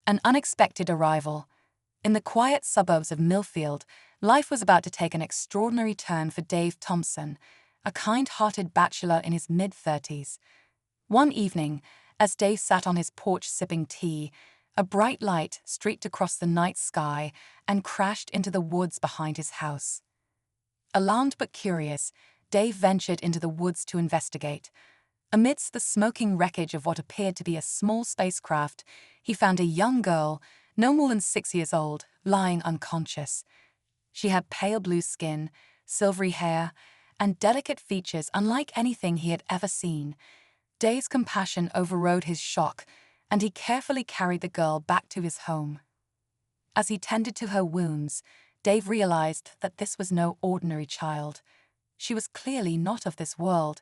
An unexpected arrival. In the quiet suburbs of Millfield, life was about to take an extraordinary turn for Dave Thompson, a kind-hearted bachelor in his mid-30s. One evening, as Dave sat on his porch sipping tea, a bright light streaked across the night sky and crashed into the woods behind his house. Alarmed but curious, Dave ventured into the woods to investigate. Amidst the smoking wreckage of what appeared to be a small spacecraft, he found a young girl, no more than 6 years old, lying unconscious. She had pale blue skin, silvery hair, and delicate features unlike anything he had ever seen. Dave's compassion overrode his shock, and he carefully carried the girl back to his home. As he tended to her wounds, Dave realized that this was no ordinary child. She was clearly not of this world.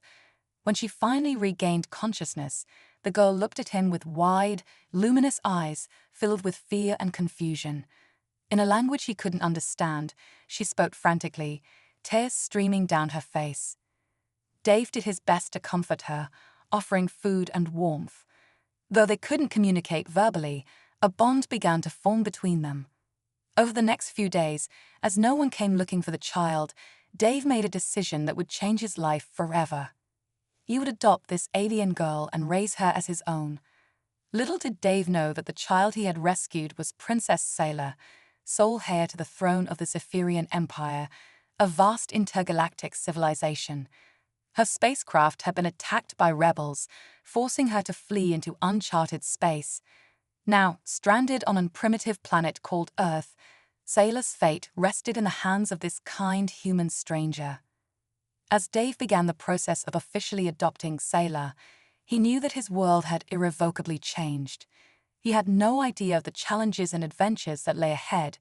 When she finally regained consciousness, the girl looked at him with wide, luminous eyes filled with fear and confusion. In a language he couldn't understand, she spoke frantically, tears streaming down her face. Dave did his best to comfort her, offering food and warmth. Though they couldn't communicate verbally, a bond began to form between them. Over the next few days, as no one came looking for the child, Dave made a decision that would change his life forever. He would adopt this alien girl and raise her as his own. Little did Dave know that the child he had rescued was Princess Sailor, sole heir to the throne of the Zephyrian Empire, a vast intergalactic civilization. Her spacecraft had been attacked by rebels, forcing her to flee into uncharted space. Now, stranded on a primitive planet called Earth, Sailor's fate rested in the hands of this kind human stranger. As Dave began the process of officially adopting Sailor, he knew that his world had irrevocably changed. He had no idea of the challenges and adventures that lay ahead,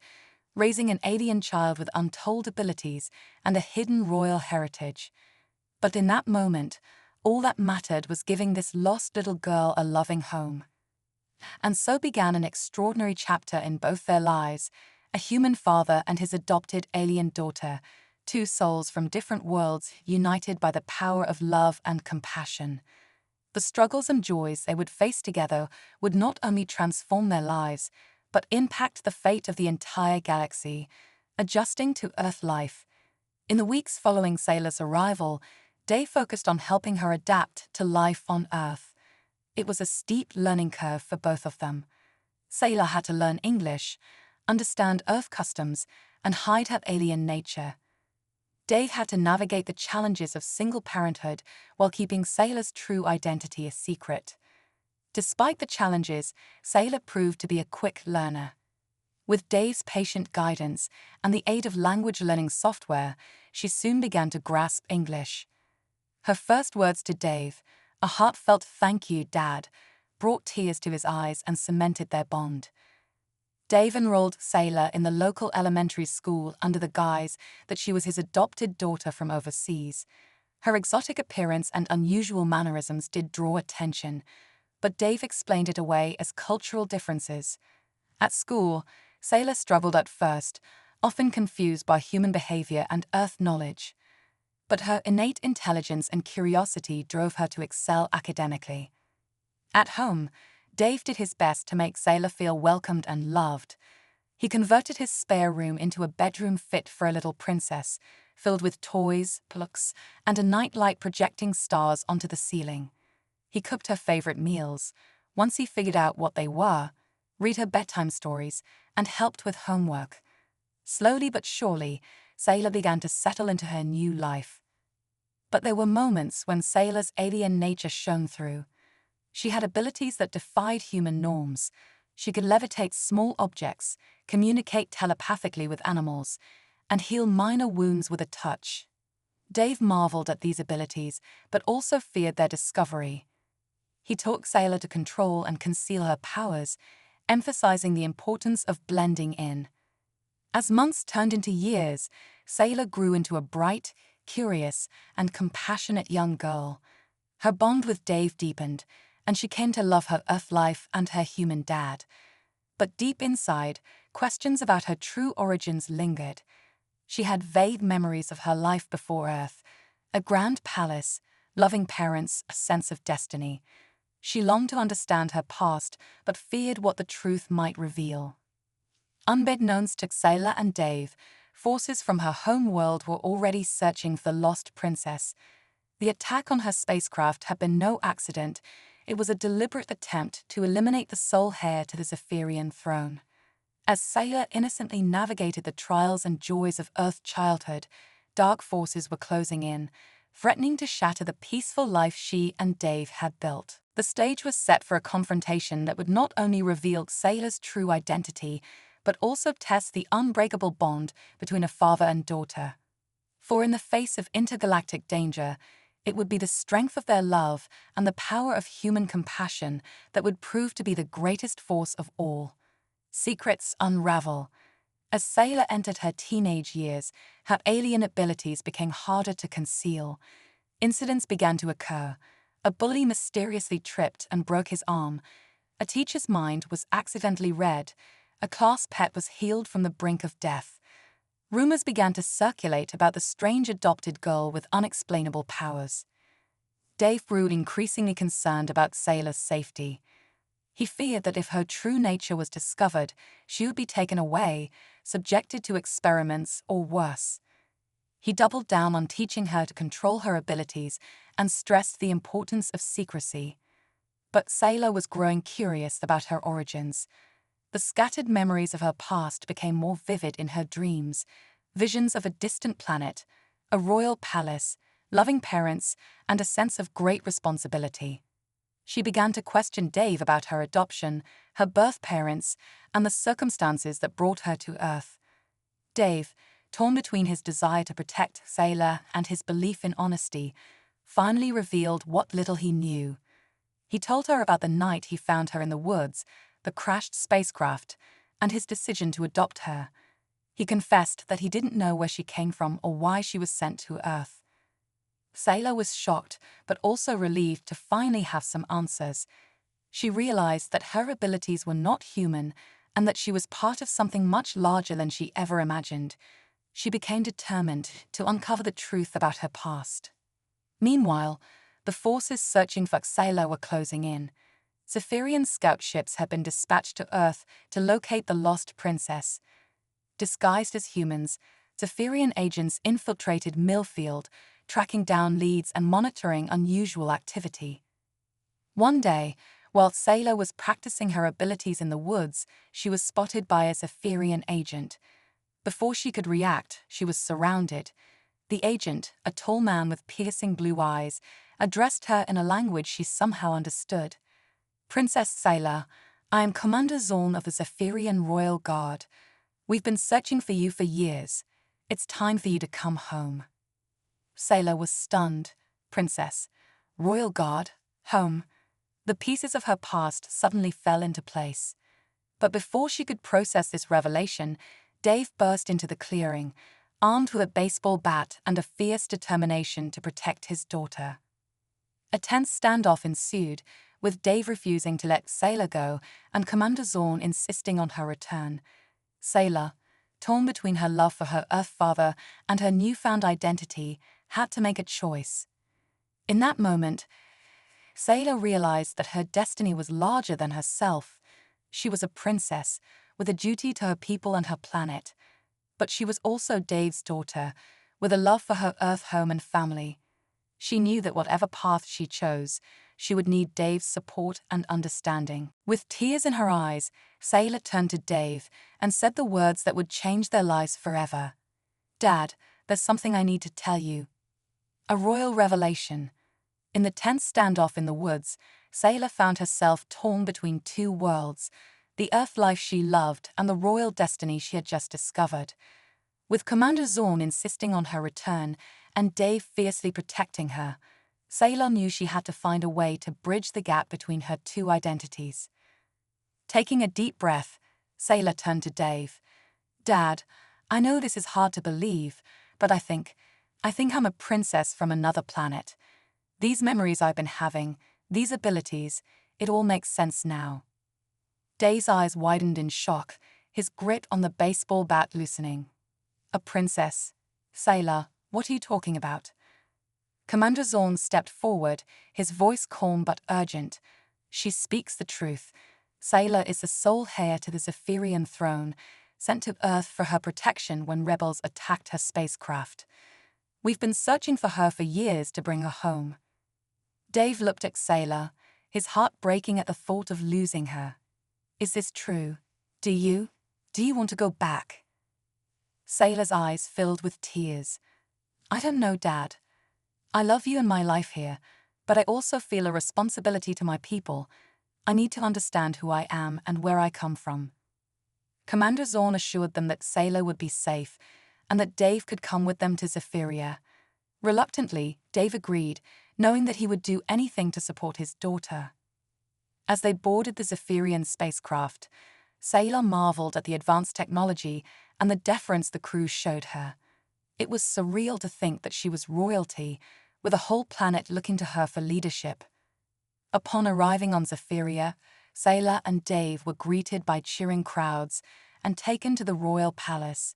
raising an alien child with untold abilities and a hidden royal heritage. But in that moment, all that mattered was giving this lost little girl a loving home. And so began an extraordinary chapter in both their lives, a human father and his adopted alien daughter, two souls from different worlds united by the power of love and compassion. The struggles and joys they would face together would not only transform their lives, but impact the fate of the entire galaxy, adjusting to Earth life. In the weeks following Sailor's arrival, Dave focused on helping her adapt to life on Earth. It was a steep learning curve for both of them. Sailor had to learn English, understand Earth customs, and hide her alien nature. Dave had to navigate the challenges of single parenthood while keeping Sailor's true identity a secret. Despite the challenges, Sailor proved to be a quick learner. With Dave's patient guidance and the aid of language learning software, she soon began to grasp English. Her first words to Dave, a heartfelt "Thank you, Dad," brought tears to his eyes and cemented their bond. Dave enrolled Sailor in the local elementary school under the guise that she was his adopted daughter from overseas. Her exotic appearance and unusual mannerisms did draw attention, but Dave explained it away as cultural differences. At school, Sailor struggled at first, often confused by human behavior and Earth knowledge. But her innate intelligence and curiosity drove her to excel academically. At home, Dave did his best to make Sailor feel welcomed and loved. He converted his spare room into a bedroom fit for a little princess, filled with toys, books, and a nightlight projecting stars onto the ceiling. He cooked her favorite meals, once he figured out what they were, read her bedtime stories, and helped with homework. Slowly but surely, Sailor began to settle into her new life. But there were moments when Sailor's alien nature shone through. She had abilities that defied human norms. She could levitate small objects, communicate telepathically with animals, and heal minor wounds with a touch. Dave marveled at these abilities, but also feared their discovery. He taught Sailor to control and conceal her powers, emphasizing the importance of blending in. As months turned into years, Sailor grew into a bright, curious, and compassionate young girl. Her bond with Dave deepened, and she came to love her Earth life and her human dad. But deep inside, questions about her true origins lingered. She had vague memories of her life before Earth, a grand palace, loving parents, a sense of destiny. She longed to understand her past, but feared what the truth might reveal. Unbeknownst to Sailor and Dave, forces from her home world were already searching for the lost princess. The attack on her spacecraft had been no accident. It was a deliberate attempt to eliminate the sole heir to the Zephyrian throne. As Sailor innocently navigated the trials and joys of Earth childhood, dark forces were closing in, threatening to shatter the peaceful life she and Dave had built. The stage was set for a confrontation that would not only reveal Sailor's true identity, but also test the unbreakable bond between a father and daughter. For in the face of intergalactic danger, it would be the strength of their love and the power of human compassion that would prove to be the greatest force of all. Secrets unravel. As Sailor entered her teenage years, her alien abilities became harder to conceal. Incidents began to occur. A bully mysteriously tripped and broke his arm. A teacher's mind was accidentally read. A class pet was healed from the brink of death. Rumors began to circulate about the strange adopted girl with unexplainable powers. Dave grew increasingly concerned about Sailor's safety. He feared that if her true nature was discovered, she would be taken away, subjected to experiments, or worse. He doubled down on teaching her to control her abilities and stressed the importance of secrecy. But Sailor was growing curious about her origins. The scattered memories of her past became more vivid in her dreams, visions of a distant planet, a royal palace, loving parents, and a sense of great responsibility. She began to question Dave about her adoption, her birth parents, and the circumstances that brought her to Earth. Dave, torn between his desire to protect Sailor and his belief in honesty, finally revealed what little he knew. He told her about the night he found her in the woods, the crashed spacecraft, and his decision to adopt her. He confessed that he didn't know where she came from or why she was sent to Earth. Sailor was shocked, but also relieved to finally have some answers. She realized that her abilities were not human and that she was part of something much larger than she ever imagined. She became determined to uncover the truth about her past. Meanwhile, the forces searching for Sailor were closing in. Zephyrian scout ships had been dispatched to Earth to locate the lost princess. Disguised as humans, Zephyrian agents infiltrated Millfield, tracking down leads and monitoring unusual activity. One day, while Sailor was practicing her abilities in the woods, she was spotted by a Zephyrian agent. Before she could react, she was surrounded. The agent, a tall man with piercing blue eyes, addressed her in a language she somehow understood. "Princess Sailor, I am Commander Zorn of the Zephyrian Royal Guard. We've been searching for you for years. It's time for you to come home." Sailor was stunned. Princess, Royal Guard, home. The pieces of her past suddenly fell into place. But before she could process this revelation, Dave burst into the clearing, armed with a baseball bat and a fierce determination to protect his daughter. A tense standoff ensued, with Dave refusing to let Sailor go and Commander Zorn insisting on her return. Sailor, torn between her love for her Earth father and her newfound identity, had to make a choice. In that moment, Sailor realized that her destiny was larger than herself. She was a princess, with a duty to her people and her planet. But she was also Dave's daughter, with a love for her Earth home and family. She knew that whatever path she chose, she would need Dave's support and understanding. With tears in her eyes, Sailor turned to Dave and said the words that would change their lives forever. "Dad, there's something I need to tell you." A royal revelation. In the tense standoff in the woods, Sailor found herself torn between two worlds, the Earth life she loved and the royal destiny she had just discovered. With Commander Zorn insisting on her return and Dave fiercely protecting her, Sailor knew she had to find a way to bridge the gap between her two identities. Taking a deep breath, Sailor turned to Dave. "Dad, I know this is hard to believe, but I think I'm a princess from another planet. These memories I've been having, these abilities, it all makes sense now." Dave's eyes widened in shock, his grip on the baseball bat loosening. "A princess? Sailor, what are you talking about?" Commander Zorn stepped forward, his voice calm but urgent. She speaks the truth. Sayla is the sole heir to the Zephyrian throne, sent to Earth for her protection when rebels attacked her spacecraft. We've been searching for her for years to bring her home. Dave looked at Sayla, his heart breaking at the thought of losing her. Is this true? Do you want to go back? Sayla's eyes filled with tears. I don't know, Dad. I love you and my life here, but I also feel a responsibility to my people. I need to understand who I am and where I come from. Commander Zorn assured them that Sayla would be safe and that Dave could come with them to Zephyria. Reluctantly, Dave agreed, knowing that he would do anything to support his daughter. As they boarded the Zephyrian spacecraft, Sayla marveled at the advanced technology and the deference the crew showed her. It was surreal to think that she was royalty, with a whole planet looking to her for leadership. Upon arriving on Zephyria, Sayla and Dave were greeted by cheering crowds and taken to the royal palace.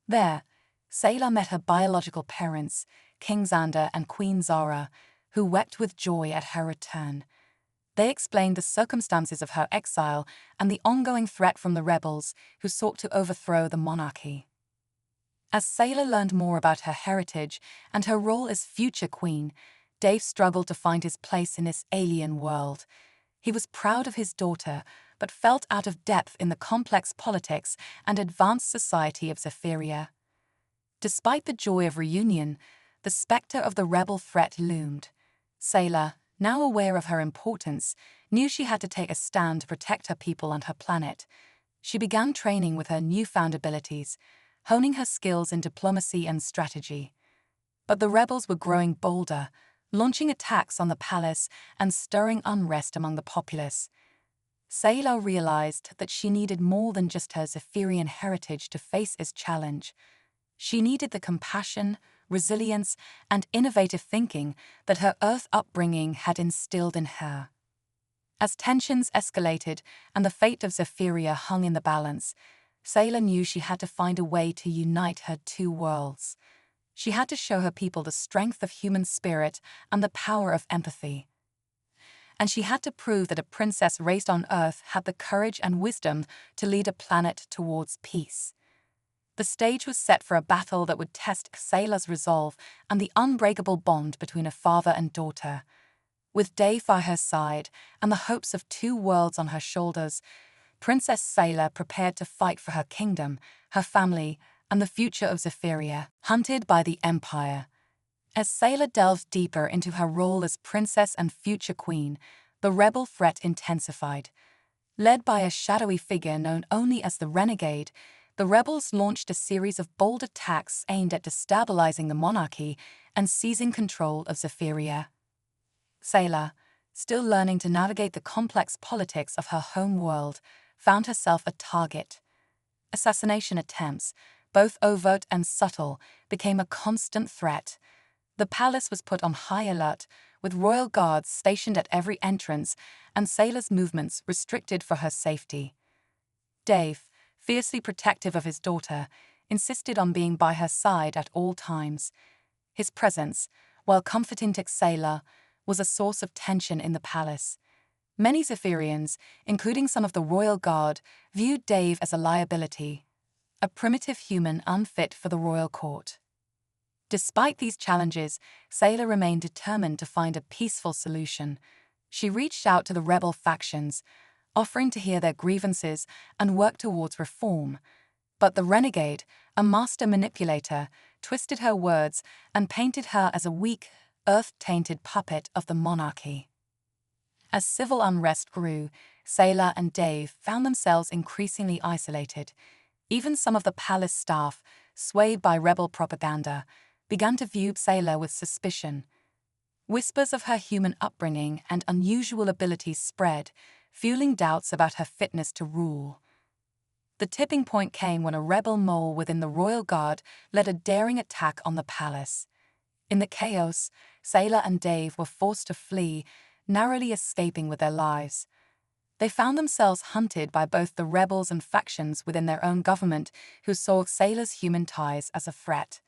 There, Sayla met her biological parents, King Xander and Queen Zara, who wept with joy at her return. They explained the circumstances of her exile and the ongoing threat from the rebels who sought to overthrow the monarchy. As Sayla learned more about her heritage and her role as future queen, Dave struggled to find his place in this alien world. He was proud of his daughter, but felt out of depth in the complex politics and advanced society of Zephyria. Despite the joy of reunion, the specter of the rebel threat loomed. Sayla, now aware of her importance, knew she had to take a stand to protect her people and her planet. She began training with her newfound abilities, honing her skills in diplomacy and strategy. But the rebels were growing bolder, launching attacks on the palace and stirring unrest among the populace. Sayla realized that she needed more than just her Zephyrian heritage to face this challenge. She needed the compassion, resilience, and innovative thinking that her Earth upbringing had instilled in her. As tensions escalated and the fate of Zephyria hung in the balance, Sayla knew she had to find a way to unite her two worlds. She had to show her people the strength of human spirit and the power of empathy. And she had to prove that a princess raised on Earth had the courage and wisdom to lead a planet towards peace. The stage was set for a battle that would test Sayla's resolve and the unbreakable bond between a father and daughter. With Dave by her side and the hopes of two worlds on her shoulders, Princess Sayla prepared to fight for her kingdom, her family, and the future of Zephyria, hunted by the Empire. As Sayla delved deeper into her role as princess and future queen, the rebel threat intensified. Led by a shadowy figure known only as the Renegade, the rebels launched a series of bold attacks aimed at destabilizing the monarchy and seizing control of Zephyria. Sayla, still learning to navigate the complex politics of her home world, found herself a target. Assassination attempts, both overt and subtle, became a constant threat. The palace was put on high alert, with royal guards stationed at every entrance and Sayla's movements restricted for her safety. Dave, fiercely protective of his daughter, insisted on being by her side at all times. His presence, while comforting to Sayla, was a source of tension in the palace. Many Zephyrians, including some of the royal guard, viewed Dave as a liability, a primitive human unfit for the royal court. Despite these challenges, Sayla remained determined to find a peaceful solution. She reached out to the rebel factions, offering to hear their grievances and work towards reform. But the Renegade, a master manipulator, twisted her words and painted her as a weak, earth-tainted puppet of the monarchy. As civil unrest grew, Sayla and Dave found themselves increasingly isolated. Even some of the palace staff, swayed by rebel propaganda, began to view Sayla with suspicion. Whispers of her human upbringing and unusual abilities spread, fueling doubts about her fitness to rule. The tipping point came when a rebel mole within the royal guard led a daring attack on the palace. In the chaos, Sayla and Dave were forced to flee, narrowly escaping with their lives. They found themselves hunted by both the rebels and factions within their own government who saw Sayla's human ties as a threat.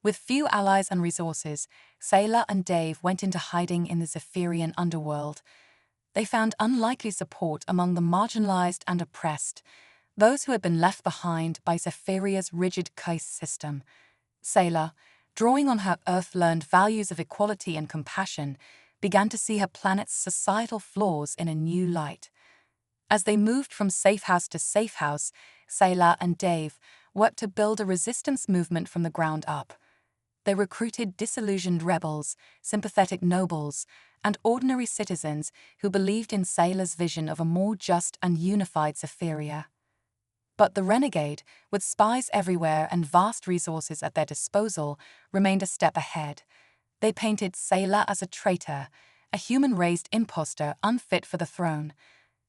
With few allies and resources, Sayla and Dave went into hiding in the Zephyrian underworld. they found unlikely support among the marginalized and oppressed, those who had been left behind by Zephyria's rigid caste system. Sayla, drawing on her Earth-learned values of equality and compassion, began to see her planet's societal flaws in a new light. As they moved from safe house to safe house, Sayla and Dave worked to build a resistance movement from the ground up. They recruited disillusioned rebels, sympathetic nobles, and ordinary citizens who believed in Sayla's vision of a more just and unified Zephyria. But the renegade, with spies everywhere and vast resources at their disposal, remained a step ahead. They painted Sayla as a traitor, a human-raised impostor unfit for the throne.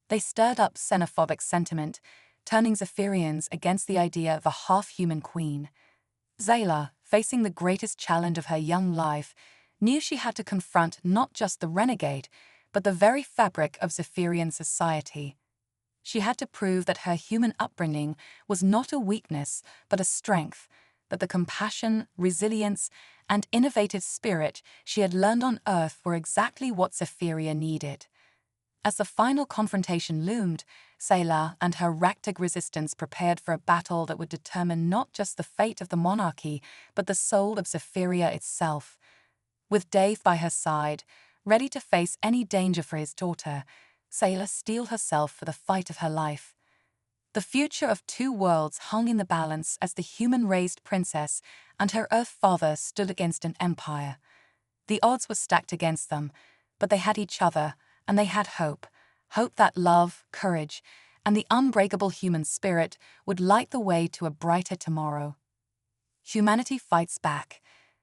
They stirred up xenophobic sentiment, turning Zephyrians against the idea of a half-human queen. Sayla, facing the greatest challenge of her young life, knew she had to confront not just the renegade, but the very fabric of Zephyrian society. She had to prove that her human upbringing was not a weakness but a strength, that the compassion, resilience, and innovative spirit she had learned on Earth were exactly what Zephyria needed. As the final confrontation loomed, Sayla and her Ractic resistance prepared for a battle that would determine not just the fate of the monarchy, but the soul of Zephyria itself. With Dave by her side, ready to face any danger for his daughter, Sayla steeled herself for the fight of her life. The future of two worlds hung in the balance as the human-raised princess and her Earth father stood against an empire. The odds were stacked against them, but they had each other, and they had hope. Hope that love, courage, and the unbreakable human spirit would light the way to a brighter tomorrow. Humanity fights back.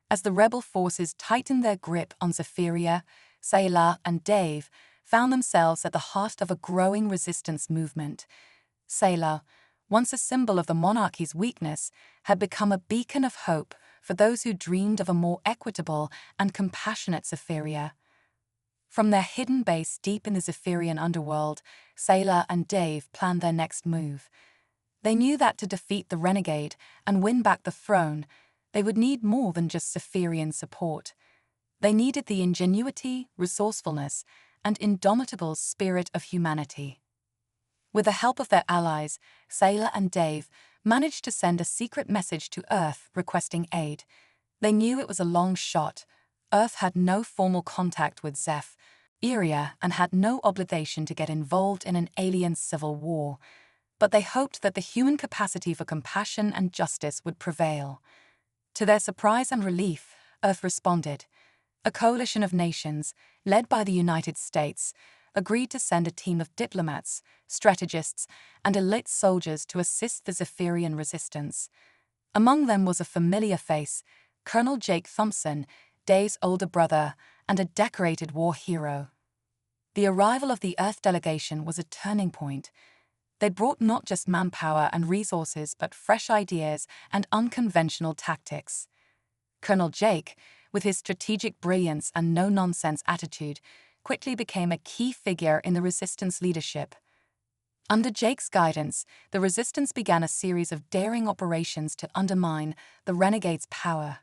As the rebel forces tightened their grip on Zephyria, Sayla and Dave found themselves at the heart of a growing resistance movement. Sayla, once a symbol of the monarchy's weakness, had become a beacon of hope for those who dreamed of a more equitable and compassionate Zephyria. From their hidden base deep in the Zephyrian underworld, Sayla and Dave planned their next move. They knew that to defeat the renegade and win back the throne, they would need more than just Zephyrian support. They needed the ingenuity, resourcefulness, and indomitable spirit of humanity. With the help of their allies, Sayla and Dave managed to send a secret message to Earth requesting aid. They knew it was a long shot. Earth had no formal contact with Zephyria and had no obligation to get involved in an alien civil war. But they hoped that the human capacity for compassion and justice would prevail. To their surprise and relief, Earth responded. A coalition of nations, led by the United States, agreed to send a team of diplomats, strategists, and elite soldiers to assist the Zephyrian resistance. Among them was a familiar face, Colonel Jake Thompson, Dave's older brother, and a decorated war hero. The arrival of the Earth delegation was a turning point. They brought not just manpower and resources, but fresh ideas and unconventional tactics. Colonel Jake, with his strategic brilliance and no-nonsense attitude, quickly became a key figure in the resistance leadership. Under Jake's guidance, the resistance began a series of daring operations to undermine the renegade's power.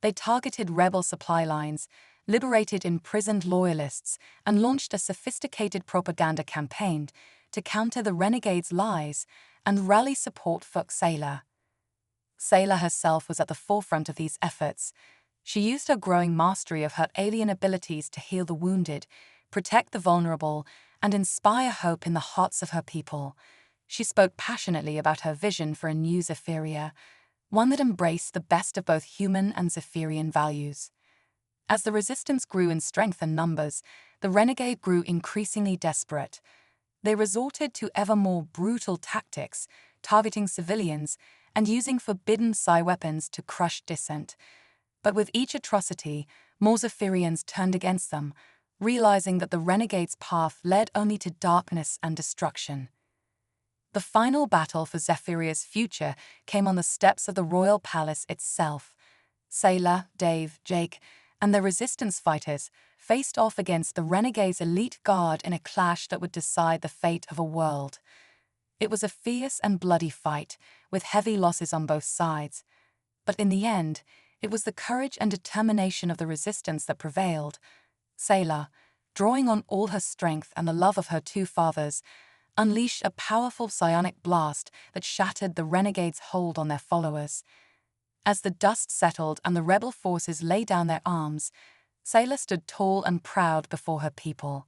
They targeted rebel supply lines, liberated imprisoned loyalists, and launched a sophisticated propaganda campaign to counter the renegade's lies and rally support for Sayla. Sayla herself was at the forefront of these efforts. She used her growing mastery of her alien abilities to heal the wounded, protect the vulnerable, and inspire hope in the hearts of her people. She spoke passionately about her vision for a new Zephyria, one that embraced the best of both human and Zephyrian values. As the resistance grew in strength and numbers, the renegade grew increasingly desperate. They resorted to ever more brutal tactics, targeting civilians and using forbidden psi weapons to crush dissent. But with each atrocity, more Zephyrians turned against them, realizing that the renegade's path led only to darkness and destruction. The final battle for Zephyria's future came on the steps of the royal palace itself. Sayla, Dave, Jake, and the resistance fighters faced off against the renegade's elite guard in a clash that would decide the fate of a world. It was a fierce and bloody fight, with heavy losses on both sides. But in the end, it was the courage and determination of the resistance that prevailed. Sayla, drawing on all her strength and the love of her two fathers, unleashed a powerful psionic blast that shattered the renegades' hold on their followers. As the dust settled and the rebel forces lay down their arms, Sayla stood tall and proud before her people.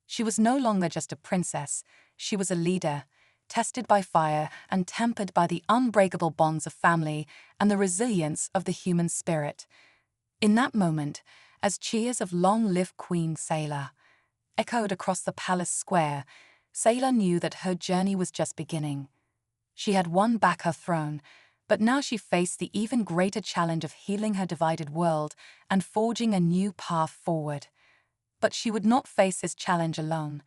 She was no longer just a princess, she was a leader, tested by fire and tempered by the unbreakable bonds of family and the resilience of the human spirit. In that moment, as cheers of "Long live Queen Sayla" echoed across the palace square, Sayla knew that her journey was just beginning. She had won back her throne, but now she faced the even greater challenge of healing her divided world and forging a new path forward. But she would not face this challenge alone.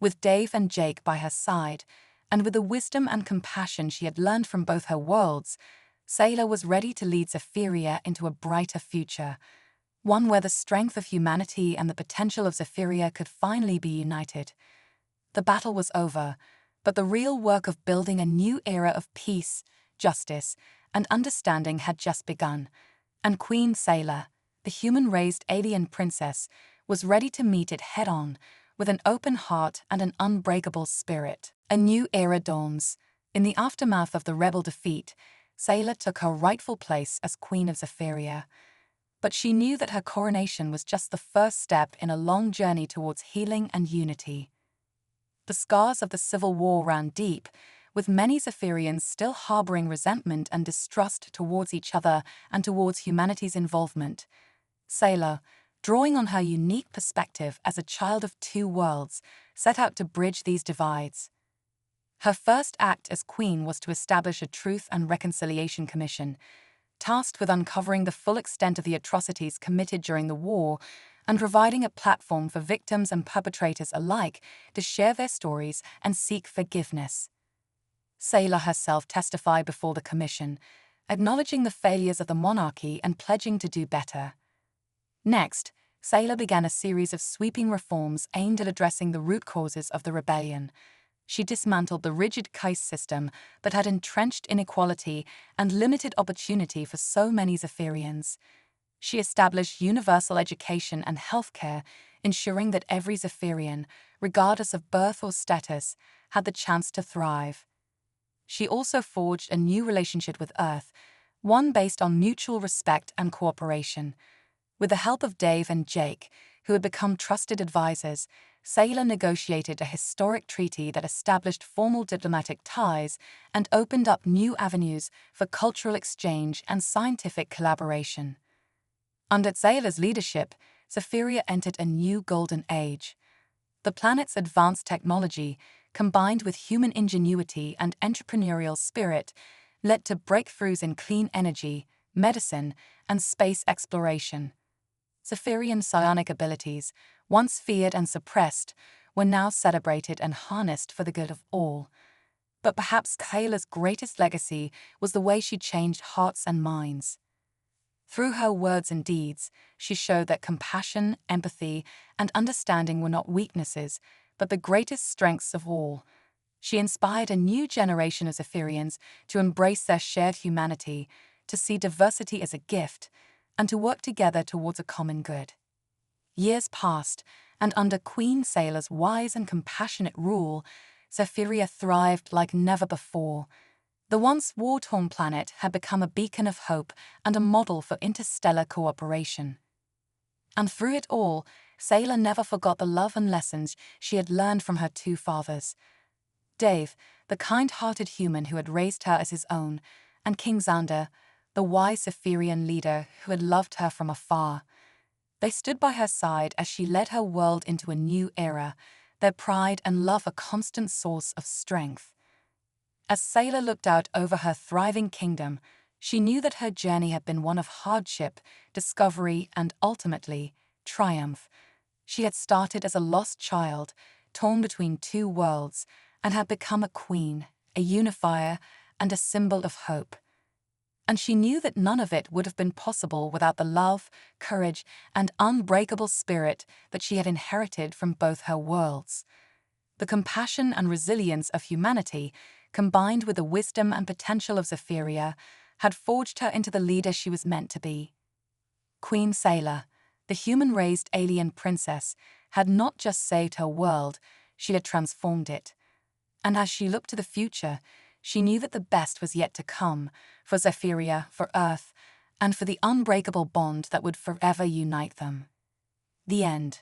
With Dave and Jake by her side, and with the wisdom and compassion she had learned from both her worlds, Sayla was ready to lead Zephyria into a brighter future, one where the strength of humanity and the potential of Zephyria could finally be united. The battle was over, but the real work of building a new era of peace, justice, and understanding had just begun, and Queen Sayla, the human-raised alien princess, was ready to meet it head-on, with an open heart and an unbreakable spirit. A new era dawns. In the aftermath of the rebel defeat, Sayla took her rightful place as Queen of Zephyria. But she knew that her coronation was just the first step in a long journey towards healing and unity. The scars of the civil war ran deep, with many Zephyrians still harboring resentment and distrust towards each other and towards humanity's involvement. Sayla, drawing on her unique perspective as a child of two worlds, set out to bridge these divides. Her first act as queen was to establish a Truth and Reconciliation Commission, tasked with uncovering the full extent of the atrocities committed during the war and providing a platform for victims and perpetrators alike to share their stories and seek forgiveness. Sayla herself testified before the commission, acknowledging the failures of the monarchy and pledging to do better. Next, Sayla began a series of sweeping reforms aimed at addressing the root causes of the rebellion. She dismantled the rigid caste system that had entrenched inequality and limited opportunity for so many Zephyrians. She established universal education and healthcare, ensuring that every Zephyrian, regardless of birth or status, had the chance to thrive. She also forged a new relationship with Earth, one based on mutual respect and cooperation. With the help of Dave and Jake, who had become trusted advisors, Sayla negotiated a historic treaty that established formal diplomatic ties and opened up new avenues for cultural exchange and scientific collaboration. Under Sayla's leadership, Zephyria entered a new golden age. The planet's advanced technology, combined with human ingenuity and entrepreneurial spirit, led to breakthroughs in clean energy, medicine, and space exploration. Zephyrian psionic abilities, once feared and suppressed, were now celebrated and harnessed for the good of all. But perhaps Sayla's greatest legacy was the way she changed hearts and minds. Through her words and deeds, she showed that compassion, empathy, and understanding were not weaknesses, but the greatest strengths of all. She inspired a new generation of Zephyrians to embrace their shared humanity, to see diversity as a gift, and to work together towards a common good. Years passed, and under Queen Sayla's wise and compassionate rule, Zephyria thrived like never before. The once war-torn planet had become a beacon of hope and a model for interstellar cooperation. And through it all, Sayla never forgot the love and lessons she had learned from her two fathers. Dave, the kind-hearted human who had raised her as his own, and King Xander, the wise Zephyrian leader who had loved her from afar. They stood by her side as she led her world into a new era, their pride and love a constant source of strength. As Sayla looked out over her thriving kingdom, she knew that her journey had been one of hardship, discovery, and ultimately, triumph. She had started as a lost child, torn between two worlds, and had become a queen, a unifier, and a symbol of hope. And she knew that none of it would have been possible without the love, courage, and unbreakable spirit that she had inherited from both her worlds. The compassion and resilience of humanity, combined with the wisdom and potential of Zephyria, had forged her into the leader she was meant to be. Queen Sayla, the human-raised alien princess, had not just saved her world, she had transformed it. And as she looked to the future, she knew that the best was yet to come, for Zephyria, for Earth, and for the unbreakable bond that would forever unite them. The end.